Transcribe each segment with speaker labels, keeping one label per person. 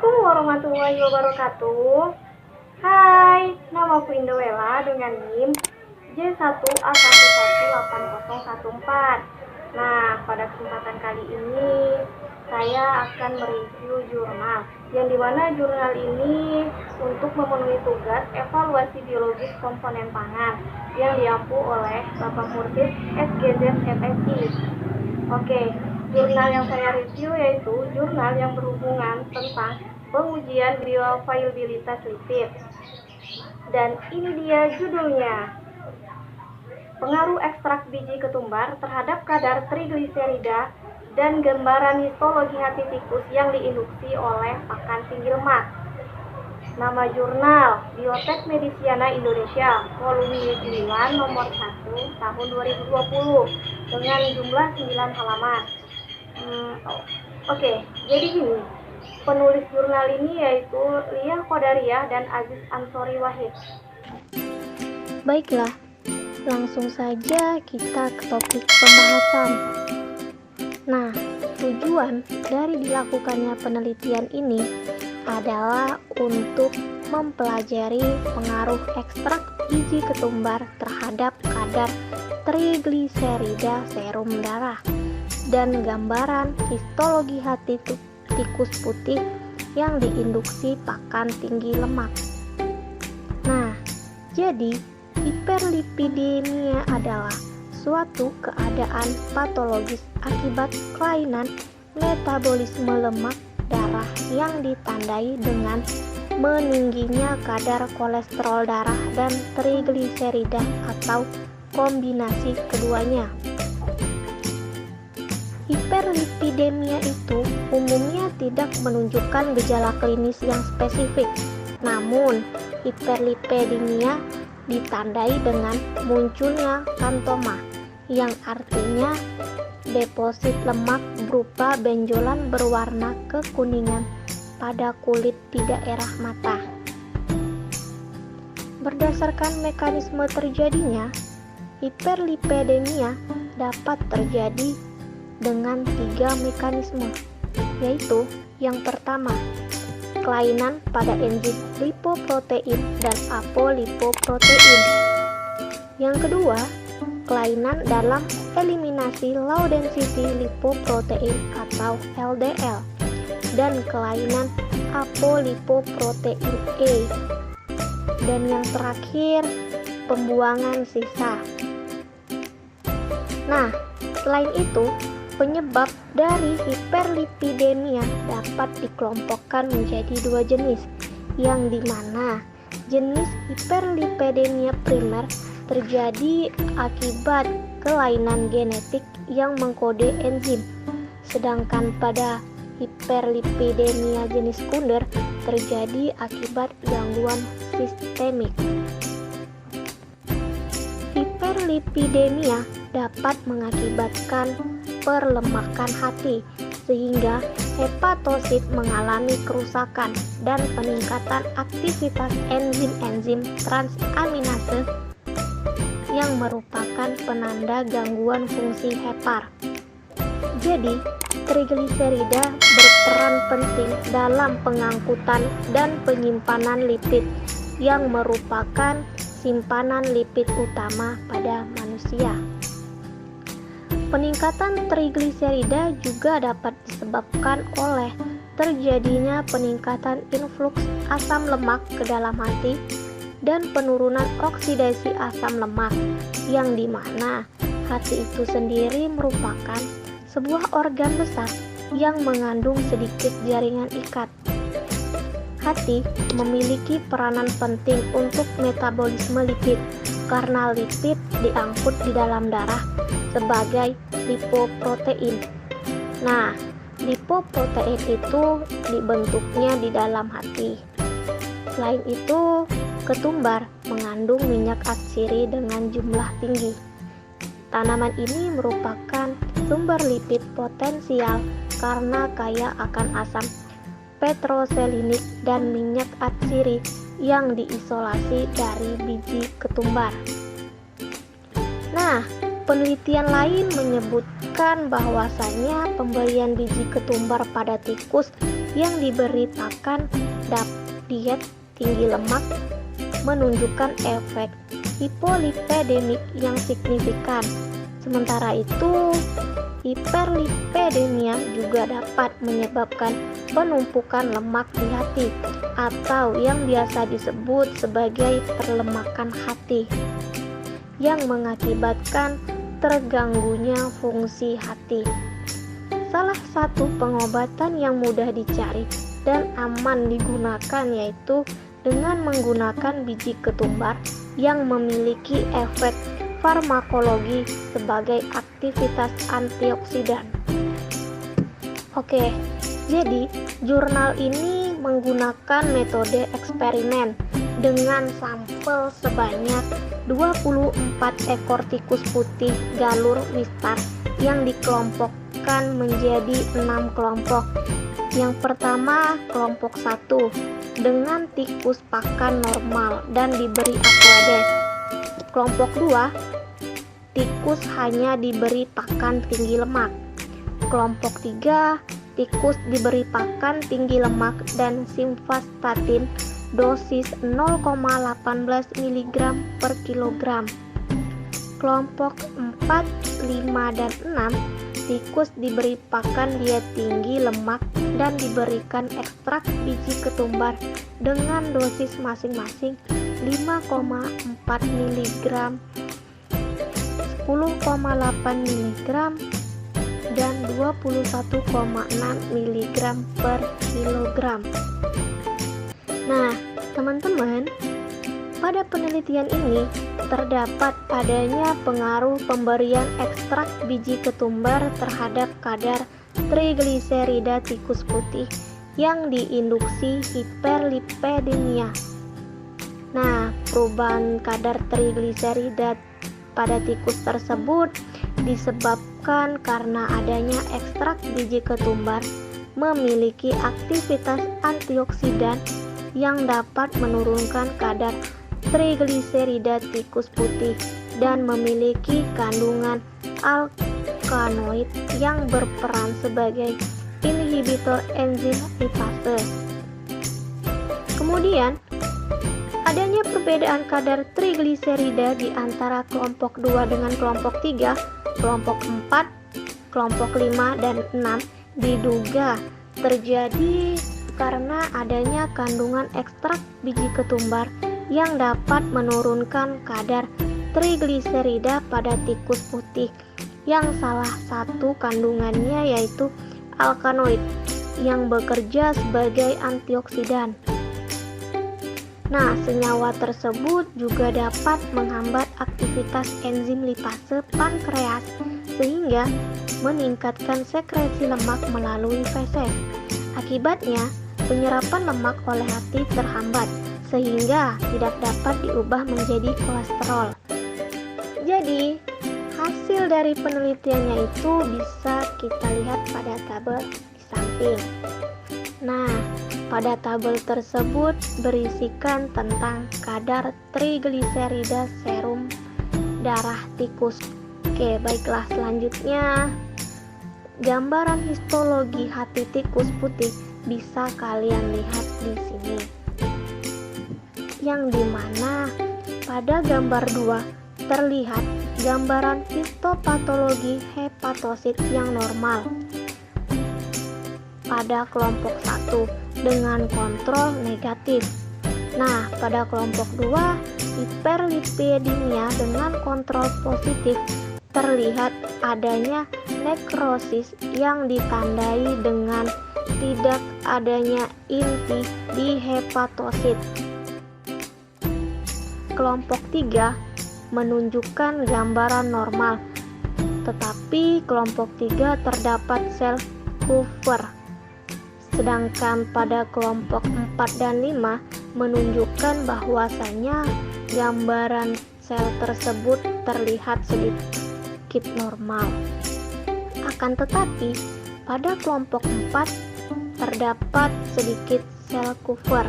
Speaker 1: Assalamualaikum warahmatullahi wabarakatuh. Hai, nama aku Indowela dengan NIM J1A118014. Nah, pada kesempatan kali ini saya akan mereview jurnal, yang dimana jurnal ini untuk memenuhi tugas evaluasi biologis komponen pangan yang diampu oleh Bapak Mursid SGZ FSI. Oke, jurnal yang saya review yaitu jurnal yang berhubungan tentang pengujian bioavailabilitas lipid. Dan ini dia judulnya. Pengaruh ekstrak biji ketumbar terhadap kadar trigliserida dan gambaran histologi hati tikus yang diinduksi oleh pakan tinggi lemak. Nama jurnal Biotek Medicina Indonesia, volume 9 nomor 1 tahun 2020 dengan jumlah 9 halaman. Oke, jadi gini. Penulis jurnal ini yaitu Lia Qadariyah dan Aziz Ansori Wahid.
Speaker 2: Baiklah, langsung saja kita ke topik pembahasan. Nah, tujuan dari dilakukannya penelitian ini adalah untuk mempelajari pengaruh ekstrak biji ketumbar terhadap kadar trigliserida serum darah dan gambaran histologi hati tikus putih yang diinduksi pakan tinggi lemak. Nah, jadi hiperlipidemia adalah suatu keadaan patologis akibat kelainan metabolisme lemak darah yang ditandai dengan meningginya kadar kolesterol darah dan trigliserida atau kombinasi keduanya. Hiperlipidemia itu umumnya tidak menunjukkan gejala klinis yang spesifik, namun hiperlipidemia ditandai dengan munculnya kantoma, yang artinya deposit lemak berupa benjolan berwarna kekuningan pada kulit di daerah mata. Berdasarkan mekanisme terjadinya, hiperlipidemia dapat terjadi dengan 3 mekanisme, yaitu yang pertama, kelainan pada enzim lipoprotein dan apolipoprotein. Yang kedua, kelainan dalam eliminasi low density lipoprotein atau LDL dan kelainan apolipoprotein A. Dan yang terakhir, pembuangan sisa. Nah, selain itu, penyebab dari hiperlipidemia dapat dikelompokkan menjadi 2 jenis, yang dimana jenis hiperlipidemia primer terjadi akibat kelainan genetik yang mengkode enzim, sedangkan pada hiperlipidemia jenis sekunder terjadi akibat gangguan sistemik. Hiperlipidemia dapat mengakibatkan perlemakan hati, sehingga hepatosit mengalami kerusakan dan peningkatan aktivitas enzim-enzim transaminase yang merupakan penanda gangguan fungsi hepar. Jadi, trigliserida berperan penting dalam pengangkutan dan penyimpanan lipid yang merupakan simpanan lipid utama pada manusia. Peningkatan trigliserida juga dapat disebabkan oleh terjadinya peningkatan influks asam lemak ke dalam hati dan penurunan oksidasi asam lemak, yang dimana hati itu sendiri merupakan sebuah organ besar yang mengandung sedikit jaringan ikat. Hati memiliki peranan penting untuk metabolisme lipid karena lipid diangkut di dalam darah sebagai lipoprotein. Nah, lipoprotein itu dibentuknya di dalam hati. Selain itu, ketumbar mengandung minyak atsiri dengan jumlah tinggi. Tanaman ini merupakan sumber lipid potensial karena kaya akan asam petroselinik dan minyak atsiri yang diisolasi dari biji ketumbar. Nah, penelitian lain menyebutkan bahwasanya pemberian biji ketumbar pada tikus yang diberi pakan diet tinggi lemak menunjukkan efek hipolipidemik yang signifikan. Sementara itu, hiperlipidemia juga dapat menyebabkan penumpukan lemak di hati atau yang biasa disebut sebagai perlemakan hati, yang mengakibatkan terganggunya fungsi hati. Salah satu pengobatan yang mudah dicari dan aman digunakan yaitu dengan menggunakan biji ketumbar yang memiliki efek farmakologi sebagai aktivitas antioksidan. Oke, jadi jurnal ini menggunakan metode eksperimen dengan sampel sebanyak 24 ekor tikus putih galur Wistar yang dikelompokkan menjadi 6 kelompok. Yang pertama, kelompok 1 dengan tikus pakan normal dan diberi Aquades. Kelompok 2, tikus hanya diberi pakan tinggi lemak. Kelompok 3, tikus diberi pakan tinggi lemak dan simvastatin dosis 0,18 mg per kilogram. Kelompok 4, 5, dan 6, tikus diberi pakan diet tinggi lemak dan diberikan ekstrak biji ketumbar dengan dosis masing-masing 5,4 mg, 10,8 mg, dan 21,6 mg per kilogram. Nah, teman-teman, pada penelitian ini terdapat adanya pengaruh pemberian ekstrak biji ketumbar terhadap kadar trigliserida tikus putih yang diinduksi hiperlipidemia. Nah, perubahan kadar trigliserida pada tikus tersebut disebabkan karena adanya ekstrak biji ketumbar memiliki aktivitas antioksidan yang dapat menurunkan kadar trigliserida tikus putih dan memiliki kandungan alkaloid yang berperan sebagai inhibitor enzim lipase. Kemudian, adanya perbedaan kadar trigliserida di antara kelompok 2 dengan kelompok 3, kelompok 4, kelompok 5, dan 6 diduga terjadi karena adanya kandungan ekstrak biji ketumbar yang dapat menurunkan kadar trigliserida pada tikus putih, yang salah satu kandungannya yaitu alkaloid yang bekerja sebagai antioksidan. Nah, senyawa tersebut juga dapat menghambat aktivitas enzim lipase pankreas sehingga meningkatkan sekresi lemak melalui feses. Akibatnya, penyerapan lemak oleh hati terhambat sehingga tidak dapat diubah menjadi kolesterol. Jadi, hasil dari penelitiannya itu bisa kita lihat pada tabel di samping. Nah, pada tabel tersebut berisikan tentang kadar trigliserida serum darah tikus. Oke, baiklah, selanjutnya gambaran histologi hati tikus putih bisa kalian lihat di sini. Yang dimana pada gambar 2 terlihat gambaran histopatologi hepatosit yang normal pada kelompok 1 dengan kontrol negatif. Nah, pada kelompok 2 hiperlipidemia dengan kontrol positif terlihat adanya nekrosis yang ditandai dengan tidak adanya inti di hepatosit. Kelompok 3 menunjukkan gambaran normal, tetapi kelompok 3 terdapat sel Kupffer. Sedangkan pada kelompok 4 dan 5 menunjukkan bahwasanya gambaran sel tersebut terlihat sedikit normal. Akan tetapi, pada kelompok 4 terdapat sedikit sel Kupffer.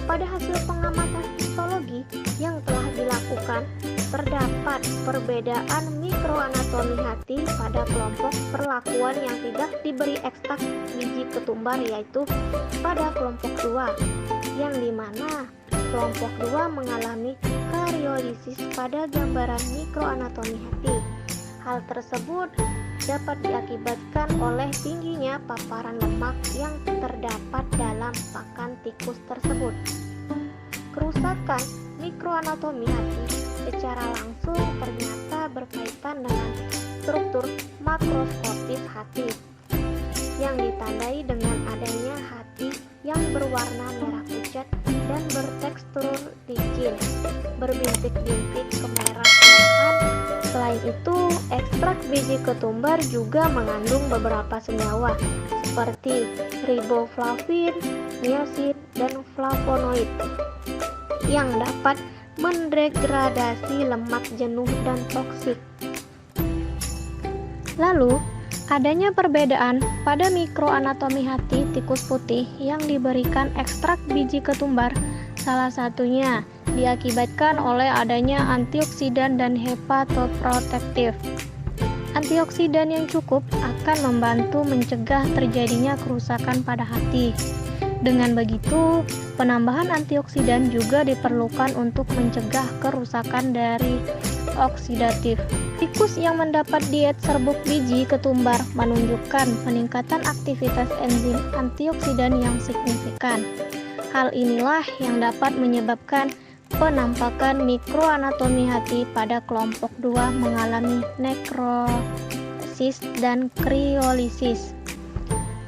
Speaker 2: Pada hasil pengamatan histologi yang telah dilakukan, terdapat perbedaan mikroanatomi hati pada kelompok perlakuan yang tidak diberi ekstrak biji ketumbar, yaitu pada kelompok 2, yang dimana kelompok 2 mengalami kariolisis pada gambaran mikroanatomi hati. Hal tersebut dapat diakibatkan oleh tingginya paparan lemak yang terdapat dalam pakan tikus tersebut. Kerusakan mikroanatomi hati secara langsung ternyata berkaitan dengan struktur makroskopis hati yang ditandai dengan adanya hati yang berwarna merah pucat dan bertekstur licin, berbintik-bintik kemerah-merahan. Selain itu, ekstrak biji ketumbar juga mengandung beberapa senyawa seperti riboflavin, niacin, dan flavonoid yang dapat mendegradasi lemak jenuh dan toksik. Lalu, adanya perbedaan pada mikroanatomi hati tikus putih yang diberikan ekstrak biji ketumbar, salah satunya diakibatkan oleh adanya antioksidan dan hepatoprotektif. Antioksidan yang cukup akan membantu mencegah terjadinya kerusakan pada hati. Dengan begitu, penambahan antioksidan juga diperlukan untuk mencegah kerusakan dari oksidatif. Tikus yang mendapat diet serbuk biji ketumbar menunjukkan peningkatan aktivitas enzim antioksidan yang signifikan. Hal inilah yang dapat menyebabkan penampakan mikroanatomi hati pada kelompok 2 mengalami nekrosis dan kriolisis.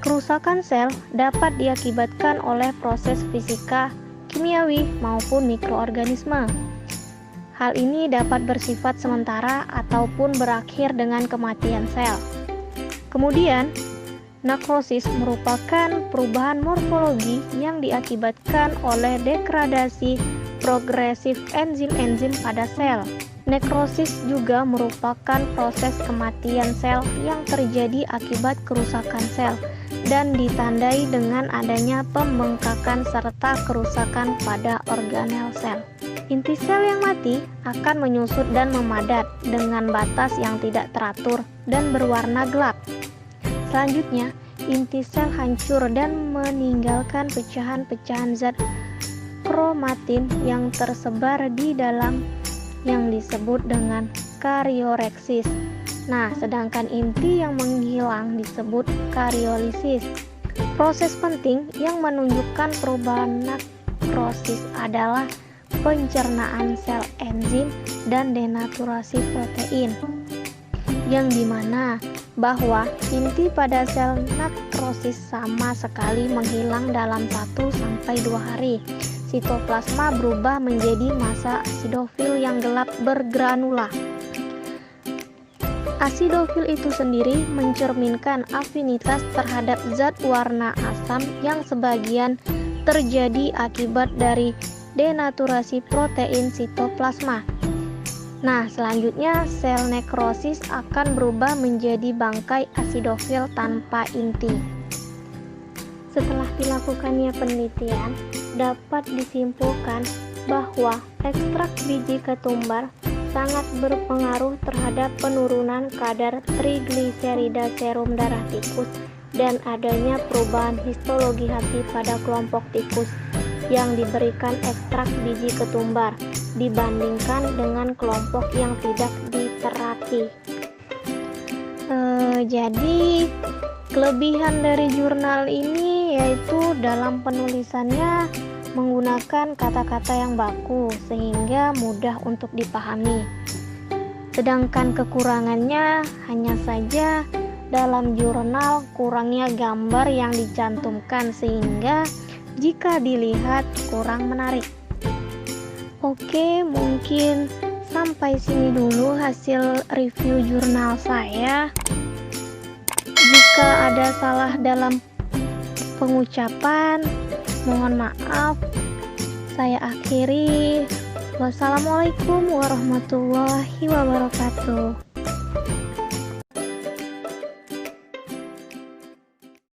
Speaker 2: Kerusakan sel dapat diakibatkan oleh proses fisika, kimiawi, maupun mikroorganisme. Hal ini dapat bersifat sementara ataupun berakhir dengan kematian sel. Kemudian, nekrosis merupakan perubahan morfologi yang diakibatkan oleh degradasi progresif enzim-enzim pada sel. Nekrosis juga merupakan proses kematian sel yang terjadi akibat kerusakan sel dan ditandai dengan adanya pembengkakan serta kerusakan pada organel sel. Inti sel yang mati akan menyusut dan memadat dengan batas yang tidak teratur dan berwarna gelap. Selanjutnya, inti sel hancur dan meninggalkan pecahan-pecahan zat kromatin yang tersebar di dalam yang disebut dengan karioreksis. Nah, sedangkan inti yang menghilang disebut kariolisis. Proses penting yang menunjukkan perubahan nekrosis adalah pencernaan sel enzim dan denaturasi protein, yang dimana bahwa inti pada sel nekrosis sama sekali menghilang dalam 1-2 hari. Sitoplasma berubah menjadi massa asidofil yang gelap bergranula. Asidofil itu sendiri mencerminkan afinitas terhadap zat warna asam yang sebagian terjadi akibat dari denaturasi protein sitoplasma. Nah, selanjutnya sel nekrosis akan berubah menjadi bangkai asidofil tanpa inti. Setelah dilakukannya penelitian, dapat disimpulkan bahwa ekstrak biji ketumbar sangat berpengaruh terhadap penurunan kadar trigliserida serum darah tikus dan adanya perubahan histologi hati pada kelompok tikus yang diberikan ekstrak biji ketumbar dibandingkan dengan kelompok yang tidak diterapi. Jadi kelebihan dari jurnal ini yaitu dalam penulisannya menggunakan kata-kata yang baku sehingga mudah untuk dipahami. Sedangkan kekurangannya hanya saja dalam jurnal kurangnya gambar yang dicantumkan sehingga jika dilihat kurang menarik. Oke, mungkin sampai sini dulu hasil review jurnal saya. Jika ada salah dalam pengucapan, mohon maaf. Saya akhiri. Wassalamualaikum warahmatullahi wabarakatuh.